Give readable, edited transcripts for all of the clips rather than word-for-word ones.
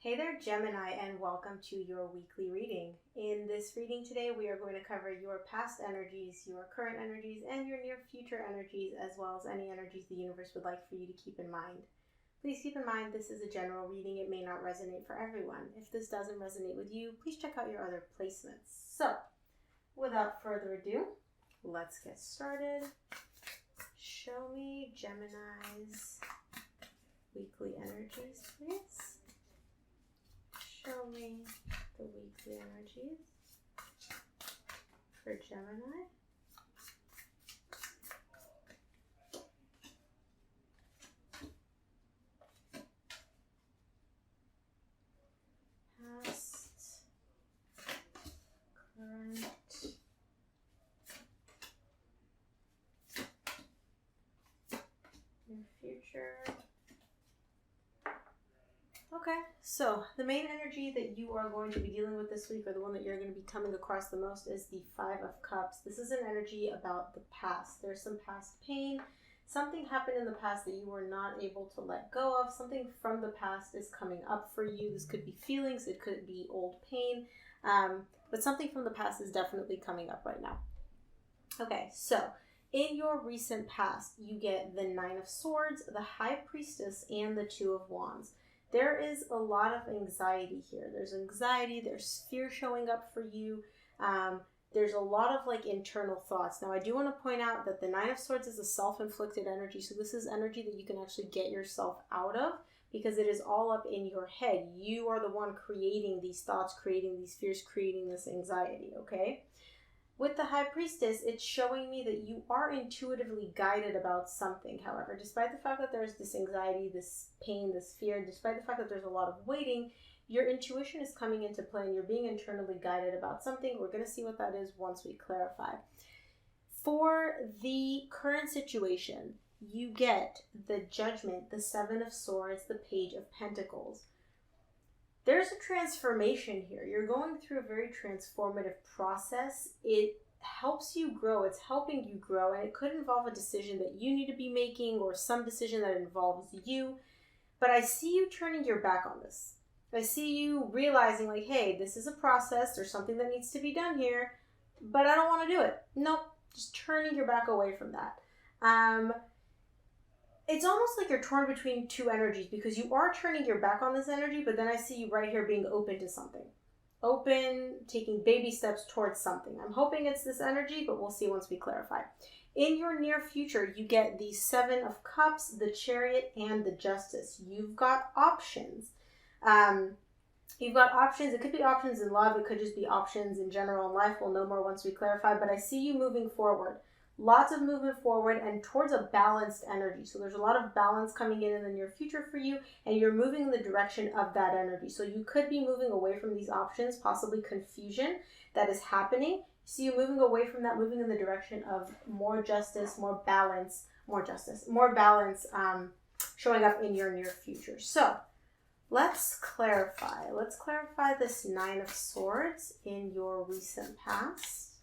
Hey there, Gemini, and welcome to your weekly reading. In this reading today, we are going to cover your past energies, your current energies, and your near future energies, as well as any energies the universe would like for you to keep in mind. Please keep in mind this is a general reading. It may not resonate for everyone. If this doesn't resonate with you, please check out your other placements. So, without further ado, let's get started. Show me Gemini's weekly energies, please. Show me the weekly energies for Gemini. Past, current, and future. Okay, so the main energy that you are going to be dealing with this week, or the one that you're going to be coming across the most, is the Five of Cups. This is an energy about the past. There's some past pain. Something happened in the past that you were not able to let go of. Something from the past is coming up for you. This could be feelings. It could be old pain. But something from the past is definitely coming up right now. Okay, so in your recent past, you get the Nine of Swords, the High Priestess, and the Two of Wands. There is a lot of anxiety here. There's anxiety, there's fear showing up for you. There's a lot of internal thoughts. Now, I do want to point out that the Nine of Swords is a self-inflicted energy. So this is energy that you can actually get yourself out of because it is all up in your head. You are the one creating these thoughts, creating these fears, creating this anxiety, okay? With the High Priestess, it's showing me that you are intuitively guided about something. However, despite the fact that there's this anxiety, this pain, this fear, despite the fact that there's a lot of waiting, your intuition is coming into play and you're being internally guided about something. We're going to see what that is once we clarify. For the current situation, you get the Judgment, the Seven of Swords, the Page of Pentacles. There's a transformation here. You're going through a very transformative process. It helps you grow. It's helping you grow. And it could involve a decision that you need to be making or some decision that involves you. But I see you turning your back on this. I see you realizing hey, this is a process. There's something that needs to be done here. But I don't want to do it. Nope. Just turning your back away from that. It's almost like you're torn between two energies because you are turning your back on this energy, but then I see you right here being open to something. Open, taking baby steps towards something. I'm hoping it's this energy, but we'll see once we clarify. In your near future, you get the Seven of Cups, the Chariot, and the Justice. You've got options. You've got options. It could be options in love. It could just be options in general in life. We'll know more once we clarify, but I see you moving forward. Lots of movement forward and towards a balanced energy. So there's a lot of balance coming in the near future for you, and you're moving in the direction of that energy. So you could be moving away from these options, possibly confusion that is happening. See you moving away from that, moving in the direction of more justice, more balance, showing up in your near future. So let's clarify. Let's clarify this Nine of Swords in your recent past.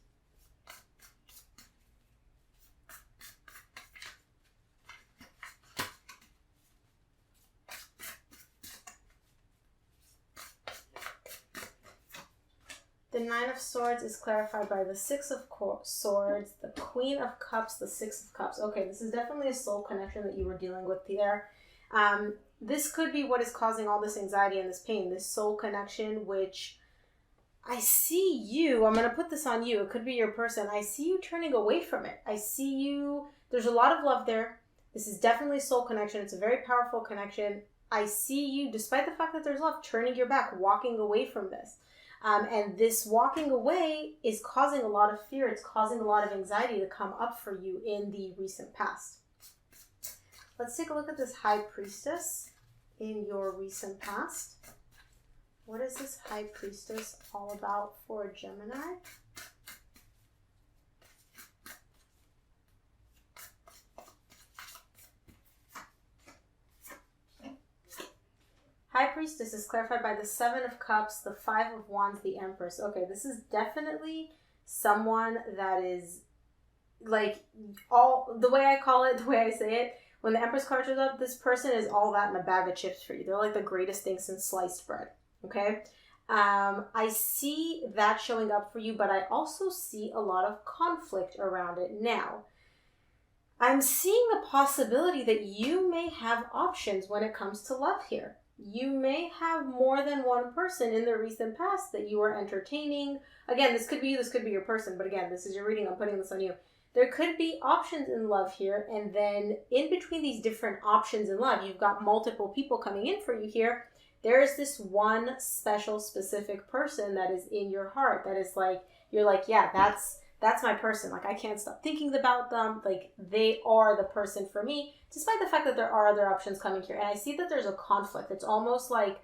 The Nine of Swords is clarified by the Six of Swords, the Queen of Cups, the Six of Cups. Okay, this is definitely a soul connection that you were dealing with there. This could be what is causing all this anxiety and this pain, this soul connection, which I see you, I'm going to put this on you, it could be your person, I see you turning away from it. I see you, there's a lot of love there. This is definitely a soul connection. It's a very powerful connection. I see you, despite the fact that there's love, turning your back, walking away from this. And this walking away is causing a lot of fear. It's causing a lot of anxiety to come up for you in the recent past. Let's take a look at this High Priestess in your recent past. What is this High Priestess all about for Gemini? High Priestess is clarified by the Seven of Cups, the Five of Wands, the Empress. Okay, this is definitely someone that is the way I call it, the way I say it, When the Empress card shows up, this person is all that in a bag of chips for you. They're like the greatest thing since sliced bread. Okay? I see that showing up for you, but I also see a lot of conflict around it now. I'm seeing the possibility that you may have options when it comes to love here. You may have more than one person in the recent past that you are entertaining. Again, this could be you, this could be your person, but again, this is your reading. I'm putting this on you. There could be options in love here, and then in between these different options in love, you've got multiple people coming in for you here. There is this one special, specific person that is in your heart that is like, you're like, yeah, that's my person. Like, I can't stop thinking about them. Like, they are the person for me, despite the fact that there are other options coming here. And I see that there's a conflict. It's almost like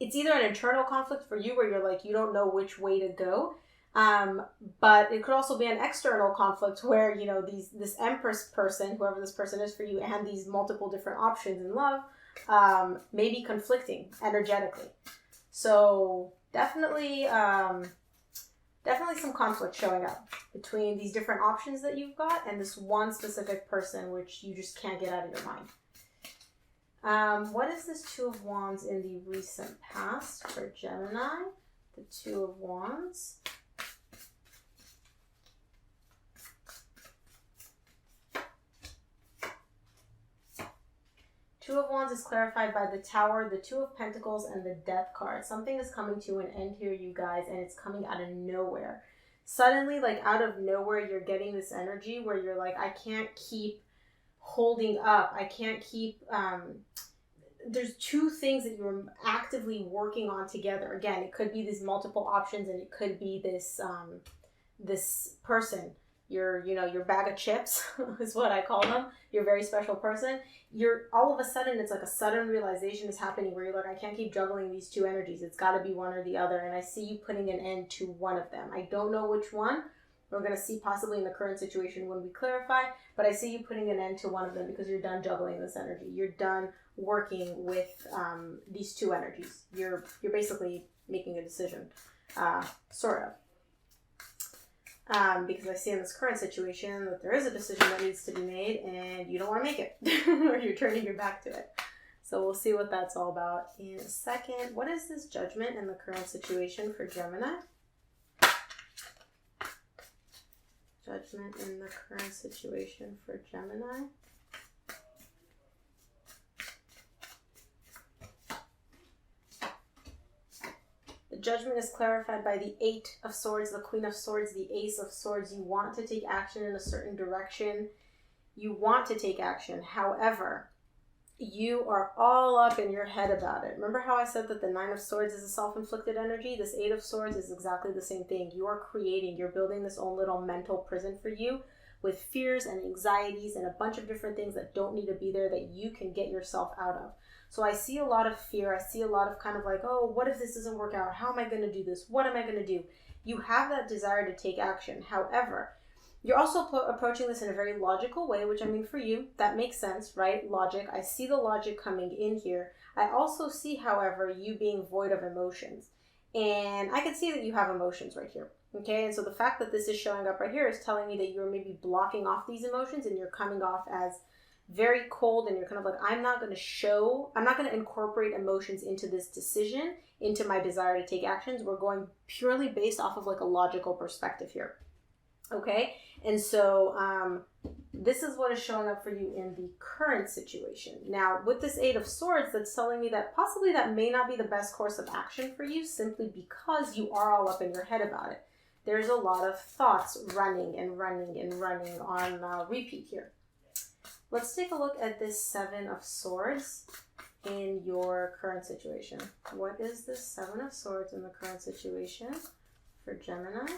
it's either an internal conflict for you where you're like, you don't know which way to go. But it could also be an external conflict where, you know, this Empress person, whoever this person is for you, and these multiple different options in love, may be conflicting energetically. So definitely some conflict showing up between these different options that you've got and this one specific person, which you just can't get out of your mind. What is this Two of Wands in the recent past for Gemini? The Two of Wands. Two of Wands is clarified by the Tower, the Two of Pentacles, and the Death card. Something is coming to an end here, you guys, and it's coming out of nowhere. Suddenly, like out of nowhere, you're getting this energy where you're like, I can't keep holding up. I can't keep... there's two things that you're actively working on together. Again, it could be these multiple options, and it could be this this person. Your bag of chips is what I call them. Your very special person. You're all of a sudden, it's like a sudden realization is happening where you're like, I can't keep juggling these two energies. It's got to be one or the other. And I see you putting an end to one of them. I don't know which one. We're going to see possibly in the current situation when we clarify. But I see you putting an end to one of them because you're done juggling this energy. You're done working with these two energies. You're basically making a decision, sort of. Because I see in this current situation that there is a decision that needs to be made and you don't want to make it or you're turning your back to it. So we'll see what that's all about in a second. What is this Judgment in the current situation for Gemini? Judgment in the current situation for Gemini. Judgment is clarified by the Eight of Swords, the Queen of Swords, the Ace of Swords. You want to take action in a certain direction. You want to take action. However, you are all up in your head about it. Remember how I said that the Nine of Swords is a self-inflicted energy? This Eight of Swords is exactly the same thing. You are you're building this own little mental prison for you with fears and anxieties and a bunch of different things that don't need to be there that you can get yourself out of. So I see a lot of fear. I see a lot of kind of like, oh, what if this doesn't work out? How am I going to do this? What am I going to do? You have that desire to take action. However, you're also approaching this in a very logical way, which I mean for you, that makes sense, right? Logic. I see the logic coming in here. I also see, however, you being void of emotions. And I can see that you have emotions right here. Okay, and so the fact that this is showing up right here is telling me that you're maybe blocking off these emotions and you're coming off as very cold, and you're kind of like, I'm not going to incorporate emotions into this decision, into my desire to take actions. We're going purely based off of like a logical perspective here. Okay, and so this is what is showing up for you in the current situation. Now, with this Eight of Swords, that's telling me that possibly that may not be the best course of action for you, simply because you are all up in your head about it. There's a lot of thoughts running and running and running on repeat here. Let's take a look at this Seven of Swords in your current situation. What is this Seven of Swords in the current situation for Gemini?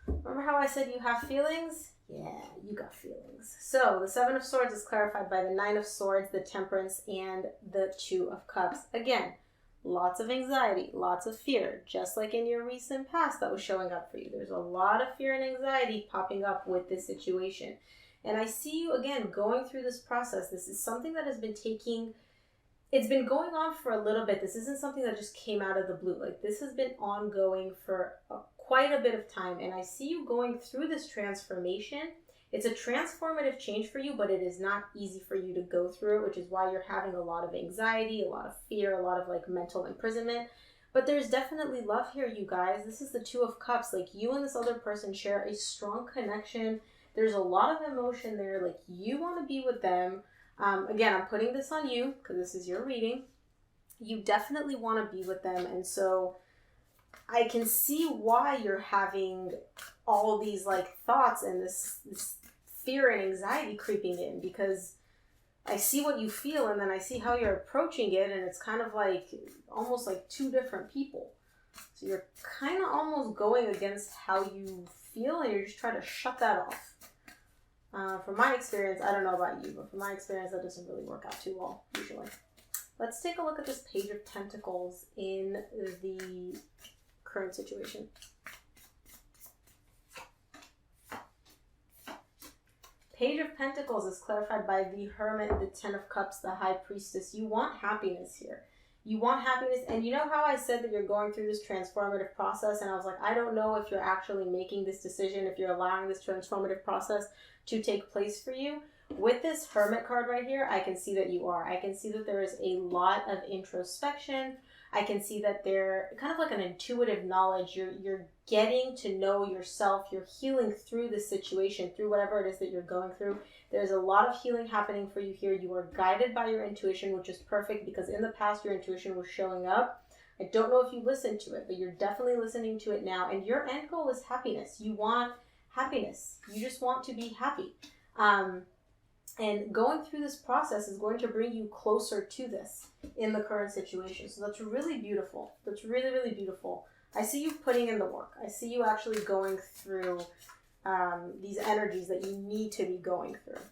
Remember how I said you have feelings? Yeah, you got feelings. So the Seven of Swords is clarified by the Nine of Swords, the Temperance, and the Two of Cups. Again, lots of anxiety, lots of fear, just like in your recent past that was showing up for you. There's a lot of fear and anxiety popping up with this situation. And I see you, again, going through this process. This is something that has been it's been going on for a little bit. This isn't something that just came out of the blue. Like, this has been ongoing for quite a bit of time, and I see you going through this transformation. It's a transformative change for you, but it is not easy for you to go through it, which is why you're having a lot of anxiety, a lot of fear, a lot of like mental imprisonment. But there's definitely love here, you guys. This is the Two of Cups. Like, you and this other person share a strong connection. There's a lot of emotion there. Like, you want to be with them. Again, I'm putting this on you because this is your reading. You definitely want to be with them. And so I can see why you're having all these like thoughts and this fear and anxiety creeping in, because I see what you feel and then I see how you're approaching it, and it's kind of like almost like two different people. So you're kind of almost going against how you feel, and you're just trying to shut that off. From my experience, I don't know about you, but from my experience, that doesn't really work out too well, usually. Let's take a look at this Page of Pentacles in the current situation. Page of Pentacles is clarified by the Hermit, the Ten of Cups, the High Priestess. You want happiness here. You want happiness, and you know how I said that you're going through this transformative process, and I was like, I don't know if you're actually making this decision, if you're allowing this transformative process to take place for you. With this Hermit card right here, I can see that you are. I can see that there is a lot of introspection. I can see that they're kind of like an intuitive knowledge. You're getting to know yourself. You're healing through this situation, through whatever it is that you're going through. There's a lot of healing happening for you here. You are guided by your intuition, which is perfect because in the past your intuition was showing up. I don't know if you listened to it, but you're definitely listening to it now. And your end goal is happiness. You want happiness. You just want to be happy. And going through this process is going to bring you closer to this in the current situation. So that's really beautiful. That's really, really beautiful. I see you putting in the work. I see you actually going through these energies that you need to be going through.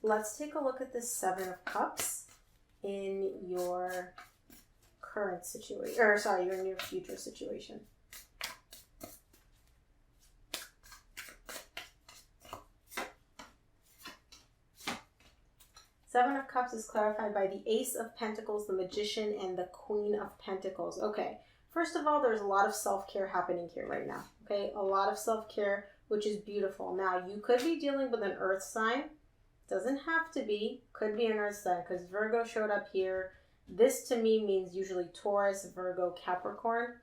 Let's take a look at this Seven of Cups in your current situation, or sorry, your near future situation. Seven of Cups is clarified by the Ace of Pentacles, the Magician, and the Queen of Pentacles. Okay, first of all, there's a lot of self-care happening here right now. Okay, a lot of self-care, which is beautiful. Now, you could be dealing with an earth sign. Doesn't have to be. Could be an earth sign because Virgo showed up here. This to me means usually Taurus, Virgo, Capricorn.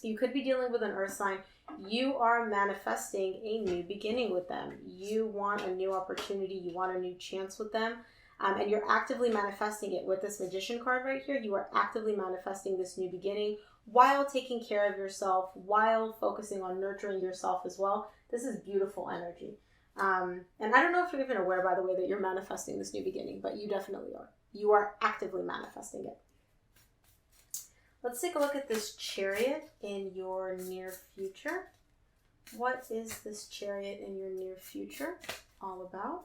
You could be dealing with an earth sign. You are manifesting a new beginning with them. You want a new opportunity. You want a new chance with them. And you're actively manifesting it with this Magician card right here. You are actively manifesting this new beginning while taking care of yourself, while focusing on nurturing yourself as well. This is beautiful energy. And I don't know if you're even aware, by the way, that you're manifesting this new beginning, but you definitely are. You are actively manifesting it. Let's take a look at this Chariot in your near future. What is this Chariot in your near future all about?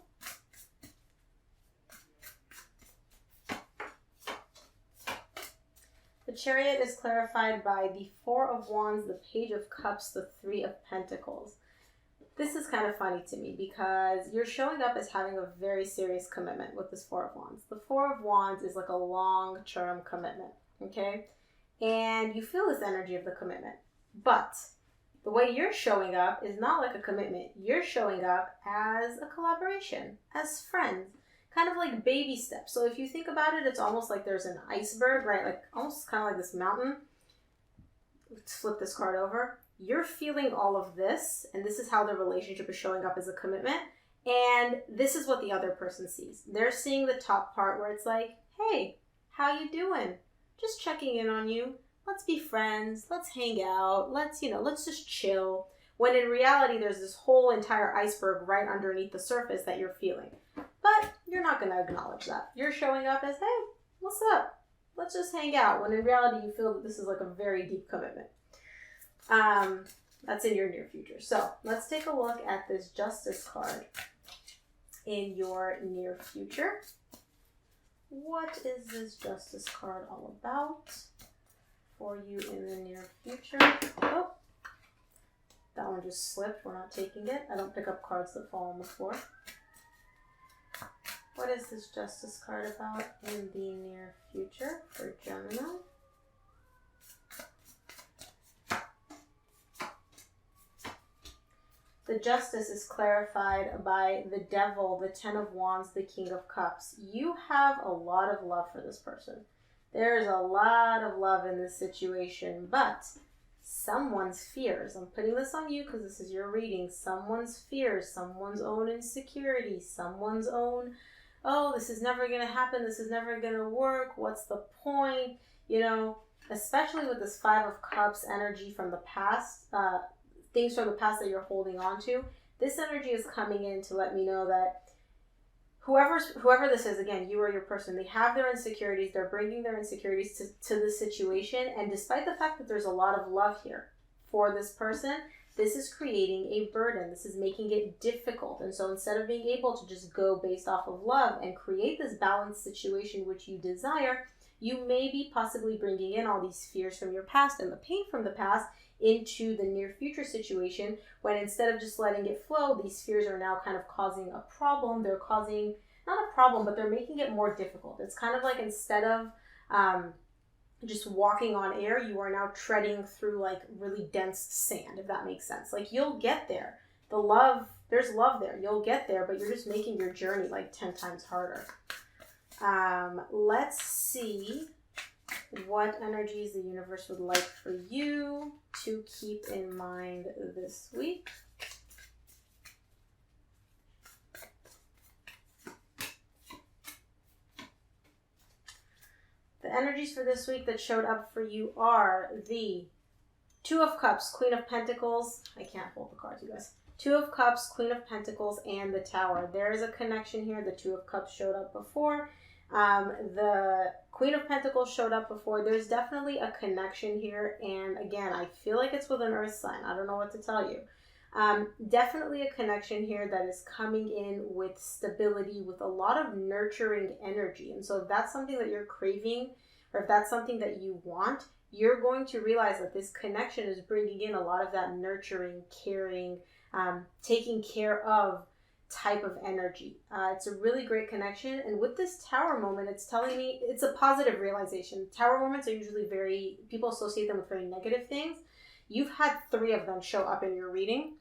The Chariot is clarified by the Four of Wands, the Page of Cups, the Three of Pentacles. This is kind of funny to me because you're showing up as having a very serious commitment with this Four of Wands. The Four of Wands is like a long-term commitment, okay? And you feel this energy of the commitment. But the way you're showing up is not like a commitment. You're showing up as a collaboration, as friends. Kind of like baby steps. So if you think about it, it's almost like there's an iceberg, right? Like almost kind of like this mountain. Let's flip this card over. You're feeling all of this, and this is how the relationship is showing up as a commitment. And this is what the other person sees. They're seeing the top part where it's like, hey, how you doing? Just checking in on you. Let's be friends. Let's hang out. Let's just chill. When in reality, there's this whole entire iceberg right underneath the surface that you're feeling. But you're not going to acknowledge that. You're showing up as, hey, what's up? Let's just hang out. When in reality, you feel that this is like a very deep commitment. That's in your near future. So let's take a look at this Justice card in your near future. What is this Justice card all about for you in the near future? Oh, that one just slipped. We're not taking it. I don't pick up cards that fall on the floor. What is this Justice card about in the near future for Gemini? The Justice is clarified by the Devil, the Ten of Wands, the King of Cups. You have a lot of love for this person. There's a lot of love in this situation, but someone's fears, I'm putting this on you because this is your reading, someone's fears, someone's own insecurity, someone's own, oh, this is never going to happen, this is never going to work, what's the point? You know, especially with this Five of Cups energy from the past, things from the past that you're holding on to, this energy is coming in to let me know that whoever this is, again, you or your person, they have their insecurities, they're bringing their insecurities to this situation, and despite the fact that there's a lot of love here for this person, this is creating a burden. This is making it difficult. And so instead of being able to just go based off of love and create this balanced situation which you desire, you may be possibly bringing in all these fears from your past and the pain from the past into the near future situation, when instead of just letting it flow, these fears are now kind of causing a problem. They're causing, not a problem, but they're making it more difficult. It's kind of like instead of just walking on air, you are now treading through like really dense sand, if that makes sense. Like you'll get there. The love, there's love there. You'll get there, but you're just making your journey like 10 times harder. Let's see what energies the universe would like for you to keep in mind this week. The energies for this week that showed up for you are the Two of Cups, Queen of Pentacles. I can't hold the cards, you guys. Two of Cups, Queen of Pentacles, and the Tower. There is a connection here. The Two of Cups showed up before. The Queen of Pentacles showed up before. There's definitely a connection here. And again, I feel like it's with an earth sign. I don't know what to tell you. Definitely a connection here that is coming in with stability, with a lot of nurturing energy. And so if that's something that you're craving, or if that's something that you want, you're going to realize that this connection is bringing in a lot of that nurturing, caring, taking care of type of energy. It's a really great connection. And with this Tower moment, it's telling me it's a positive realization. Tower moments are usually people associate them with very negative things. You've had 3 of them show up in your reading.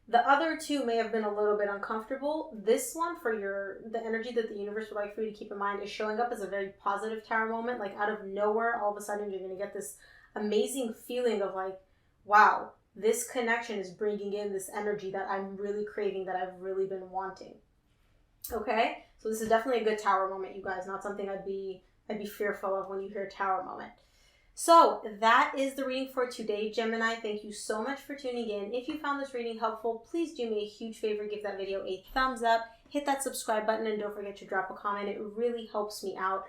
The other 2 may have been a little bit uncomfortable. This one, for the energy that the universe would like for you to keep in mind, is showing up as a very positive Tower moment. Like out of nowhere, all of a sudden you're going to get this amazing feeling of like, wow, this connection is bringing in this energy that I'm really craving, that I've really been wanting. Okay? So this is definitely a good Tower moment, you guys. Not something I'd be fearful of when you hear Tower moment. So that is the reading for today, Gemini. Thank you so much for tuning in. If you found this reading helpful, please do me a huge favor. Give that video a thumbs up. Hit that subscribe button and don't forget to drop a comment. It really helps me out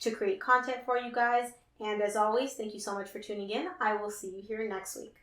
to create content for you guys. And as always, thank you so much for tuning in. I will see you here next week.